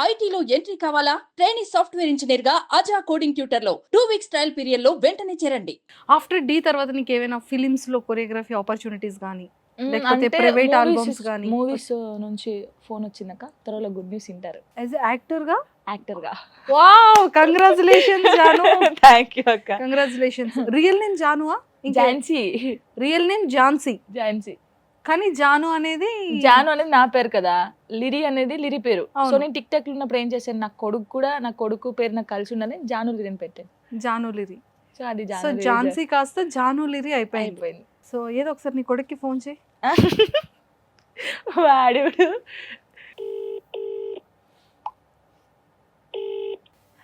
ఐటీలో ఎంట్రీ కావాలా? Trainee software engineer గా అజా కోడింగ్ ట్యూటర్ లో 2 వీక్స్ ట్రయల్ పీరియడ్ లో వెంటనే చేరండి. ఆఫ్టర్ డి తర్వాత నీకు ఏమైనా ఫిలిమ్స్ లో కొరియోగ్రఫీ ఆపర్చునిటీస్ కానీ లేకపోతే అంటే ప్రైవేట్ ఆల్బమ్స్ కానీ మూవీస్ నుంచి ఫోన్ వచ్చినాక త్వరలో గుడ్ న్యూస్ వింటారు యాజ్ యాక్టర్ గా యాక్టర్గా. Wow congratulations Janu thank you అక్క. కంగ్రాచులేషన్స్ రియల్ నేమ్ జానువా ఝాన్సీ. Real name Jhansi Jhansi. కానీ జాను అనేది జాను అనేది నా పేరు కదా, లిరి అనేది లిరి పేరు. అవును. సో నేను టిక్ టాక్ లో ఉన్నప్పుడు ఏం చేశాను, నా కొడుకు పేరు నాకు కలిసి ఉండని జాను లిరి అని పెట్టాను. జాను లిరి. సో అది సో ఝాన్సీ కాస్త జాను లిరి అయిపోయింది. అయిపోయింది. సో ఏదో ఒకసారి నీ కొడుక్కి ఫోన్ చేయి. వాడు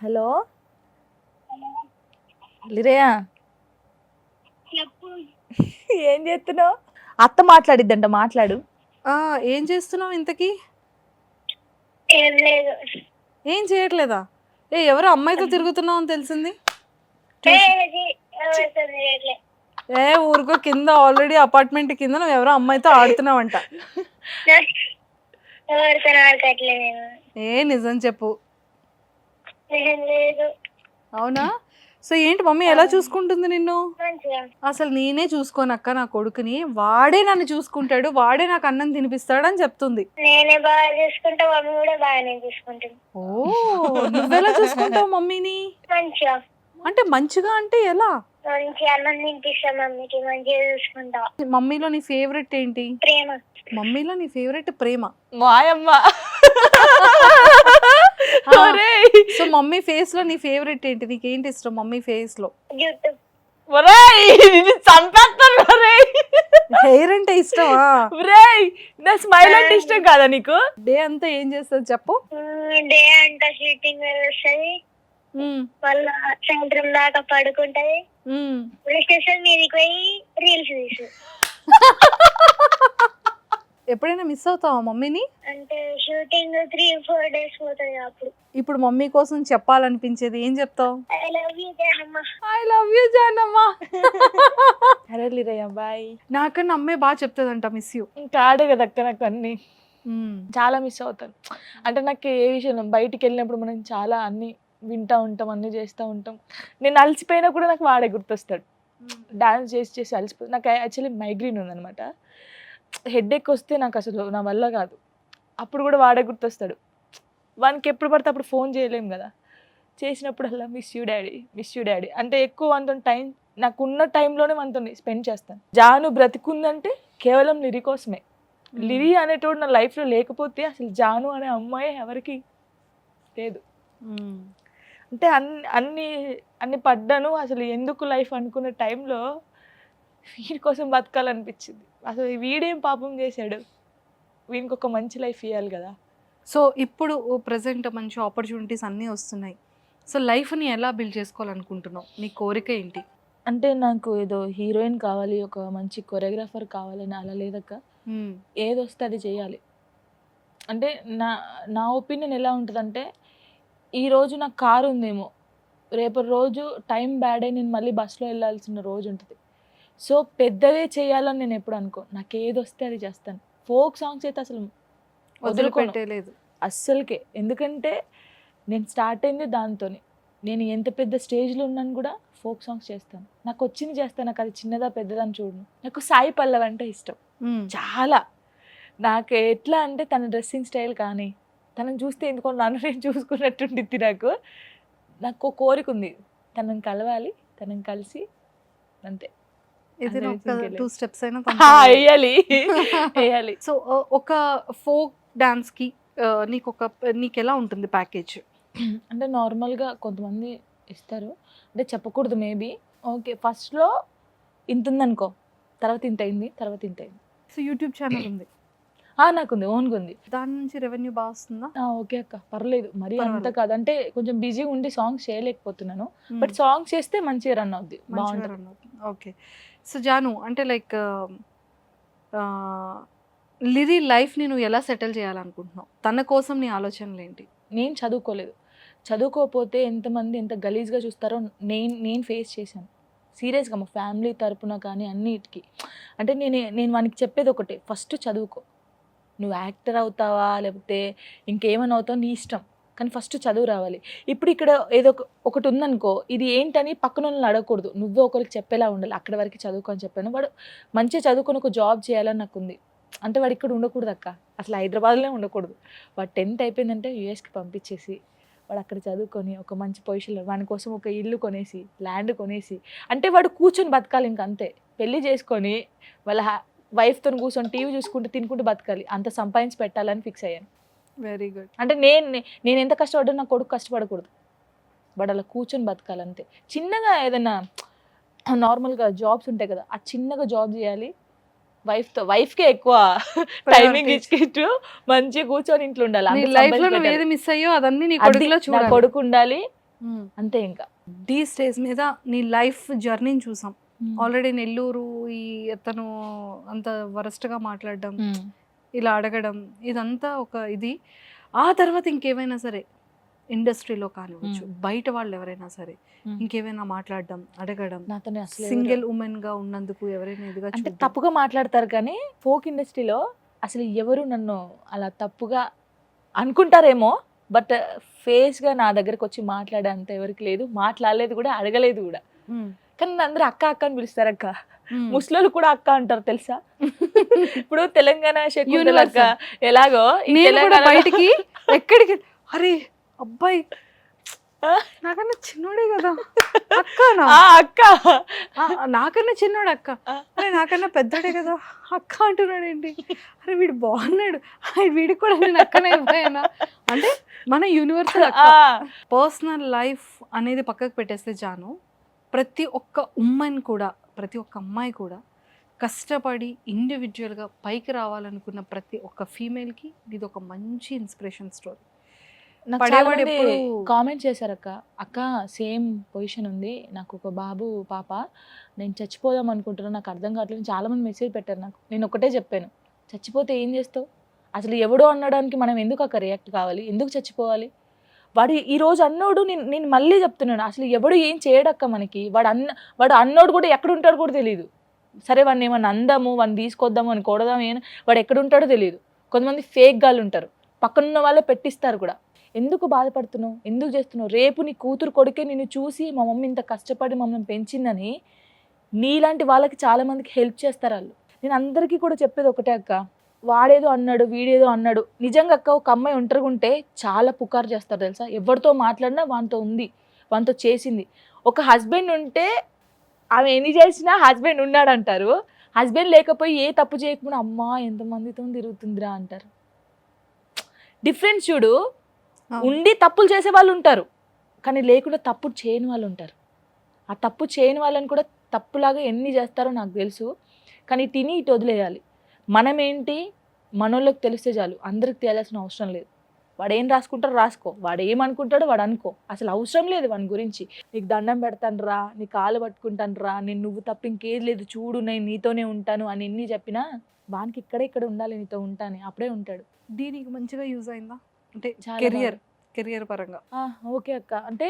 హలో లిరియా, ఏం చేస్తున్నావు? అత్త మాట్లాడిద్దంట, మాట్లాడు. ఏం చేస్తున్నావు ఇంతకీ? ఏం లేదు. ఏం చేయట్లేదా? ఎవరో అమ్మాయితో తిరుగుతున్నావు అని తెలిసింది. ఎవరితో చేయట్లే. ఊరుకో, కింద ఆల్రెడీ అపార్ట్మెంట్ కింద నువ్వు ఎవరో అమ్మాయితో ఆడుతున్నావంట. ఎవరితో ఆడకట్లే నేను. నిజం చెప్పు. ఏం లేదు. అవునా? సో ఏంటి మమ్మీ ఎలా చూసుకుంటుంది నిన్ను? మంచిగా. అసలు నేనే చూసుకోనక్క నా కొడుకుని, వాడే నన్ను చూసుకుంటాడు, వాడే నాకు అన్నం తినిపిస్తాడు అని చెప్తుంది. నేనే బాగా చూసుకుంటా, మమ్మీ కూడా బాగానే చూసుకుంటుంది. నువ్వెలా చూసుకుంటావు మమ్మీని? మంచిగా. అంటే మంచిగా అంటే ఎలా? మంచిగా అన్నం తినిపిస్తా, మమ్మీకి మంచిగా చూసుకుంటా. మమ్మీలో నీ ఫేవరెట్ ఏంటి? ప్రేమ. మమ్మీలో నీ ఫేవరెట్ ప్రేమ. మాయమ్మ. సో మమ్మీ ఫేస్ లో నీ ఫేవరెట్ ఏంటి? నీకేంటి ఇష్టం మమ్మీ ఫేస్ లో? జుట్టు. చంపేస్తాను. హెయిర్ అంటే ఇష్టమా? నా స్మైల్ అంటే ఇష్టం కాదా నీకు? డే అంతా ఏం చేస్తుంది చెప్పు? డే అంతా షూటింగ్ వస్తుంది, మళ్ళా సాయంత్రం దాకా పడుకుంటది, పోలీస్ స్టేషన్ మీదకి పోయి రీల్స్ తీసు. ఎప్పుడైనా మిస్ అవుతావా మమ్మీని? అంటే షూటింగ్ 3-4 days పోతుంది. అప్పుడు ఇప్పుడు మమ్మీ కోసం చెప్పాలనిపించేది ఏం చెప్తావు? I love you Janamma. I love you జానమ్మా. అరే లిరయ్య బాయ్. నాకన్నా అమ్మే బాగా చెప్తుందంట మిస్ యూ. కాడే కదా అక్క, నాకు అన్ని చాలా మిస్ అవుతాను. అంటే నాకు ఏ విషయం బయటికి వెళ్ళినప్పుడు మనం చాలా అన్ని వింటూ ఉంటాం, అన్ని చేస్తూ ఉంటాం. నేను అలసిపోయినా కూడా నాకు వాడే గుర్తొస్తాడు. డాన్స్ చేసి చేసి అలసిపోయి, నాకు యాక్చువల్లీ మైగ్రేన్ ఉందనమాట. హెడేక్ వస్తే నాకు అసలు నా వల్ల కాదు. అప్పుడు కూడా వాడే గుర్తొస్తాడు. వానికి ఎప్పుడు పడితే అప్పుడు ఫోన్ చేయలేము కదా, చేసినప్పుడల్లా మిస్ యూ డాడీ అంటే ఎక్కువ మనతో టైం, నాకున్న టైంలోనే మనతో స్పెండ్ చేస్తాను. జాను బ్రతికుందంటే కేవలం లిరి కోసమే. లిరి అనేటోడు నా లైఫ్లో లేకపోతే అసలు జాను అనే అమ్మాయి ఎవరికి లేదు. అంటే అన్ని పడ్డాను. అసలు ఎందుకు లైఫ్ అనుకున్న టైంలో వీడి కోసం బతకాలనిపించింది. అసలు వీడేం పాపం చేశాడు, వీనికి ఒక మంచి లైఫ్ ఇవ్వాలి కదా. సో ఇప్పుడు ప్రజెంట్ మంచి ఆపర్చునిటీస్ అన్నీ వస్తున్నాయి. సో లైఫ్ని ఎలా బిల్డ్ చేసుకోవాలనుకుంటున్నావు? నీ కోరిక ఏంటి? అంటే నాకు ఏదో హీరోయిన్ కావాలి, ఒక మంచి కొరియోగ్రాఫర్ కావాలని అలా లేదక్క. ఏది వస్తే అది చేయాలి. అంటే నా ఒపీనియన్ ఎలా ఉంటుందంటే, ఈరోజు నాకు కారు ఉందేమో, రేపటి రోజు టైం బ్యాడ్ అయి నేను మళ్ళీ బస్సులో వెళ్ళాల్సిన రోజు ఉంటుంది. సో పెద్దవే చేయాలని నేను ఎప్పుడు అనుకోను. నాకు ఏది వస్తే అది చేస్తాను. ఫోక్ సాంగ్స్ అయితే అసలు వదిలిపెట్టలేదు అస్సలకే. ఎందుకంటే నేను స్టార్ట్ అయింది దాంతోనే. నేను ఎంత పెద్ద స్టేజ్లో ఉన్నాను కూడా ఫోక్ సాంగ్స్ చేస్తాను. నాకు వచ్చింది చేస్తాను. నాకు అది చిన్నదా పెద్దదని చూడను. నాకు సాయి పల్లవి అంటే ఇష్టం చాలా. నాకు ఎట్లా అంటే తన డ్రెస్సింగ్ స్టైల్ కానీ, తనని చూస్తే ఎందుకో నన్ను నేను చూసుకున్నట్టుండిద్ది. నాకు ఒక కోరిక ఉంది, తనని కలవాలి, తనని కలిసి అంతే. ఏదైనా ఒక 2 steps అయినా వేయాలి. సో ఒక ఫోక్ డాన్స్కి నీకు ఎలా ఉంటుంది ప్యాకేజ్? అంటే నార్మల్గా కొంతమంది ఇస్తారు, అంటే చెప్పకూడదు మేబీ. ఓకే, ఫస్ట్లో ఇంత ఉందనుకో, తర్వాత ఇంత అయింది, తర్వాత ఇంత అయింది. సో యూట్యూబ్ ఛానల్ ఉంది? నాకుంది, ఓన్గా ఉంది. దాని నుంచి రెవెన్యూ బాగా వస్తుందా? ఓకే అక్క, పర్లేదు, మరి అంత కాదు. అంటే కొంచెం బిజీగా ఉండి సాంగ్స్ చేయలేకపోతున్నాను, బట్ సాంగ్స్ చేస్తే మంచిగా రన్ అవుద్ది, బాగుంటుంది. ఓకే. సో జాను, అంటే లైక్ లిరి లైఫ్ని నువ్వు ఎలా సెటిల్ చేయాలనుకుంటున్నావు? తన కోసం నీ ఆలోచనలు ఏంటి? నేను చదువుకోలేదు, చదువుకోకపోతే ఎంతమంది ఎంత గలీజ్గా చూస్తారో నేను ఫేస్ చేశాను సీరియస్గా, మా ఫ్యామిలీ తరపున కానీ అన్నిటికీ. అంటే నేను వానికి చెప్పేది ఒకటే, ఫస్ట్ చదువుకో. నువ్వు యాక్టర్ అవుతావా లేకపోతే ఇంకేమైనా అవుతావు నీ ఇష్టం, కానీ ఫస్ట్ చదువు రావాలి. ఇప్పుడు ఇక్కడ ఏదో ఒకటి ఉందనుకో, ఇది ఏంటని పక్కన వాళ్ళని అడగకూడదు, నువ్వే ఒకరికి చెప్పేలా ఉండాలి. అక్కడి వరకు చదువుకొని చెప్పాను. వాడు మంచిగా చదువుకొని ఒక జాబ్ చేయాలని నాకు ఉంది. అంటే వాడు ఇక్కడ ఉండకూడదు అక్క, అసలు హైదరాబాద్లోనే ఉండకూడదు. వాడు 10th అయిపోయిందంటే యూఎస్కి పంపించేసి వాడు అక్కడ చదువుకొని ఒక మంచి పొజిషన్లో వాని కోసం ఒక ఇల్లు కొనేసి ల్యాండ్ కొనేసి, అంటే వాడు కూర్చొని బతకాలి. ఇంక అంతే, పెళ్లి చేసుకొని వాళ్ళ వైఫ్తో కూర్చొని టీవీ చూసుకుంటూ తినుకుంటూ బతకాలి. అంత సంపాదించి పెట్టాలని ఫిక్స్ అయ్యాను. Very good. అంటే నేను ఎంత కష్టపడ్డా నా కొడుకు కష్టపడకూడదు, వాడు అలా కూర్చొని బతకాలి అంతే. చిన్నగా ఏదైనా నార్మల్గా జాబ్స్ ఉంటాయి కదా, ఆ చిన్నగా జాబ్ చేయాలి. వైఫ్కే ఎక్కువ టైమింగ్ ఇచ్చుకుంటూ మంచిగా కూర్చొని ఇంట్లో ఉండాలి. నీ అంత లైఫ్ లో సంపాదించి నువ్వు ఏది పెట్టాలి. మిస్ అయ్యో అదన్నీ నీ అది కొడుకులో నా చూడాలి. కొడుకు ఉండాలి అంతే. ఇంకా ఈ స్టేజ్ మీద నీ లైఫ్ జర్నీని చూసాం. ఆల్రెడీ నెల్లూరు ఈ అతను అంత వరస్ట్గా మాట్లాడడం, ఇలా అడగడం, ఇదంతా ఒక ఇది. ఆ తర్వాత ఇంకేమైనా సరే ఇండస్ట్రీలో కానివచ్చు, బయట వాళ్ళు ఎవరైనా సరే ఇంకేమైనా మాట్లాడడం, అడగడం, నాతోనే అసలు సింగిల్ ఉమెన్ గా ఉన్నందుకు ఎవరైనా ఇదిగా అంటే చూడడం. తప్పుగా మాట్లాడతారు, కానీ ఫోక్ ఇండస్ట్రీలో అసలు ఎవరు నన్ను అలా తప్పుగా అనుకుంటారేమో, బట్ ఫేస్గా నా దగ్గరకు వచ్చి మాట్లాడే అంత ఎవరికి లేదు, మాట్లాడలేదు కూడా, అడగలేదు కూడా. మ్మ్. కానీ నన్ను అందరూ అక్క అక్క అని పిలుస్తారు అక్క. మ్మ్. ముస్లింలు కూడా అక్క అంటారు తెలుసా. ఇప్పుడు తెలంగాణ శకుంతల అక్క Universal. ఎలాగో ఈ నేను కూడా తెలంగాణలో- బయటికి ఎక్కడికి, అరే అబ్బాయి నాకన్నా చిన్నోడే కదా అక్కనా, ఆ అక్క నాకన్నా చిన్నోడు అక్క, అరే నాకన్నా పెద్దోడే కదా అక్క అంటున్నాడు ఏంటి, అరే వీడు బాగున్నాడు, వీడికి కూడా నేను అక్కనే అయిపోయానా అంటే మన యూనివర్సల్ అక్క. ఆ, పర్సనల్ లైఫ్ అనేది పక్కకు పెట్టేస్తే జాను, ప్రతి ఒక్క ఉమ్మని కూడా, ప్రతి ఒక్క అమ్మాయి కూడా కష్టపడి ఇండివిజువల్గా పైకి రావాలనుకున్న ప్రతి ఒక్క ఫీమేల్కి ఇది ఒక మంచి ఇన్స్పిరేషన్ స్టోరీ. నాకు పడేవాడు చాలా మంది ఎప్పుడు- కామెంట్ చేశారు అక్క, అక్క సేమ్ పొజిషన్ ఉంది, నాకు ఒక బాబు పాప, నేను చచ్చిపోదాం అనుకుంటున్నాను, నాకు అర్థం కావట్లేదు. చాలా మంది మెసేజ్ పెట్టారు నాకు. నేను ఒకటే చెప్పాను, చచ్చిపోతే ఏం చేస్తావు, అసలు ఎవడో అనడానికి మనం ఎందుకు అక్క రియాక్ట్ కావాలి, ఎందుకు చచ్చిపోవాలి. వాడు ఈరోజు అన్నోడు, నేను మళ్ళీ చెప్తున్నాను, అసలు ఎవడు ఏం చేయడక్క మనకి. వాడు అన్నోడు కూడా ఎక్కడ ఉంటాడో కూడా తెలియదు. సరే వాడిని ఏమన్నా అందాము, వాడిని తీసుకొద్దాము అని కొడదాము, వాడు ఎక్కడ ఉంటాడో తెలియదు. కొంతమంది ఫేక్ గాళ్ళు ఉంటారు, పక్కనున్న వాళ్ళే పెట్టిస్తారు కూడా. ఎందుకు బాధపడుతున్నావు, ఎందుకు చేస్తున్నావు, రేపు నీ కూతురు కొడుకే నిన్ను చూసి మా మమ్మీ ఇంత కష్టపడి మమ్మల్ని పెంచిందని నీలాంటి వాళ్ళకి చాలా మందికి హెల్ప్ చేస్తారు వాళ్ళు. నేను అందరికీ కూడా చెప్పేది ఒకటే అక్క, వాడేదో అన్నాడు వీడేదో అన్నాడు. నిజంగా అక్క ఒక అమ్మాయి ఒంటరిగా ఉంటే చాలా పుకారు చేస్తారు తెలుసా. ఎవరితో మాట్లాడినా వానితో ఉంది, వానితో చేసింది. ఒక హస్బెండ్ ఉంటే ఆమె ఎన్ని చేసినా హస్బెండ్ ఉన్నాడు అంటారు, హస్బెండ్ లేకపోయి ఏ తప్పు చేయకుండా అమ్మా ఎంతమందితో తిరుగుతుందిరా అంటారు. డిఫరెన్స్ చూడు. ఉండి తప్పులు చేసే వాళ్ళు ఉంటారు, కానీ లేకుండా తప్పు చేయని వాళ్ళు ఉంటారు. ఆ తప్పు చేయని వాళ్ళని కూడా తప్పులాగా ఎన్ని చేస్తారో నాకు తెలుసు, కానీ తిని ఇటు వదిలేయాలి. మనం ఏంటి మనోళ్ళకి తెలిస్తే చాలు, అందరికి తెలియాల్సిన అవసరం లేదు. వాడు ఏం రాసుకుంటారో రాసుకో, వాడు ఏమనుకుంటాడో వాడు అనుకో, అసలు అవసరం లేదు వాని గురించి. నీకు దండం పెడతాను రా, నీ కాలు పట్టుకుంటాను రా, నేను నువ్వు తప్ప ఇంకేది లేదు చూడు, నేను నీతోనే ఉంటాను అని ఎన్ని చెప్పినా వానికి ఇక్కడ ఉండాలి, నీతో ఉంటాను, అప్పుడే ఉంటాడు. దీనికి మంచిగా యూజ్ అయిందా అంటే చాలా కెరియర్ పరంగా? ఓకే అక్క. అంటే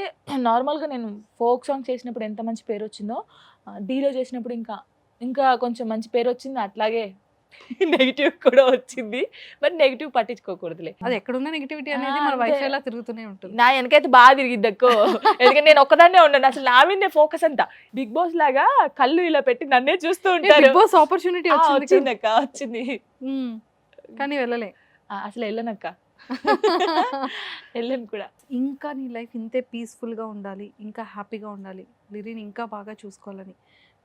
నార్మల్గా నేను ఫోక్ సాంగ్ చేసినప్పుడు ఎంత మంచి పేరు వచ్చిందో, డీలో చేసినప్పుడు ఇంకా కొంచెం మంచి పేరు వచ్చింది. అట్లాగే నెగిటివ్ కూడా వచ్చింది, బట్ నెగిటివ్ పట్టించుకోకూడదులే. అది ఎక్కడున్న నెగిటివిటీ అనేది మన అంతే. వైఫ్ ఎలా తిరుగుతూనే ఉంటుంది. నా వెనకైతే బాగా తిరిగిద్ది అక్కో, ఎందుకంటే నేను ఒక్కదాన్నే ఉన్నాను, అసలు నా మీదే ఫోకస్ అంతా. బిగ్ బాస్ లాగా కళ్ళు ఇలా పెట్టి నన్నే చూస్తూ ఉంటారు. బిగ్ బాస్ ఆపర్చునిటీ వచ్చింది అక్క, వచ్చింది, కానీ వెళ్ళలే. అసలు వెళ్ళనక్క, వెళ్ళను కూడా. ఇంకా నీ లైఫ్ ఇంతే పీస్ఫుల్గా ఉండాలి, ఇంకా హ్యాపీగా ఉండాలి, లిరిని ఇంకా బాగా చూసుకోవాలని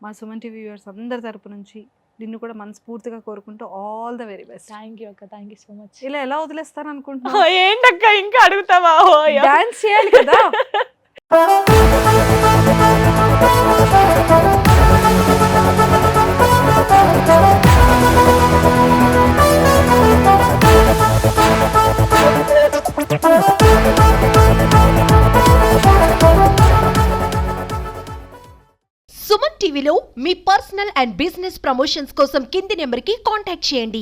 మా సుమన్ టీవీ వ్యూవర్స్ అందరి తరపు నుంచి నిన్ను కూడా మనస్ఫూర్తిగా కోరుకుంటూ all the very best. Thank you అక్క, థ్యాంక్ యూ సో మచ్. ఇలా ఎలా వదిలేస్తాను అనుకుంటున్నా? ఏంటక్క ఇంకా అడుగుతావా? డాన్స్ చేయాలి కదా. సుమన్ టీవీలో మీ పర్సనల్ అండ్ బిజినెస్ ప్రమోషన్స్ కోసం కింది నెంబర్కి కాంటాక్ట్ చేయండి.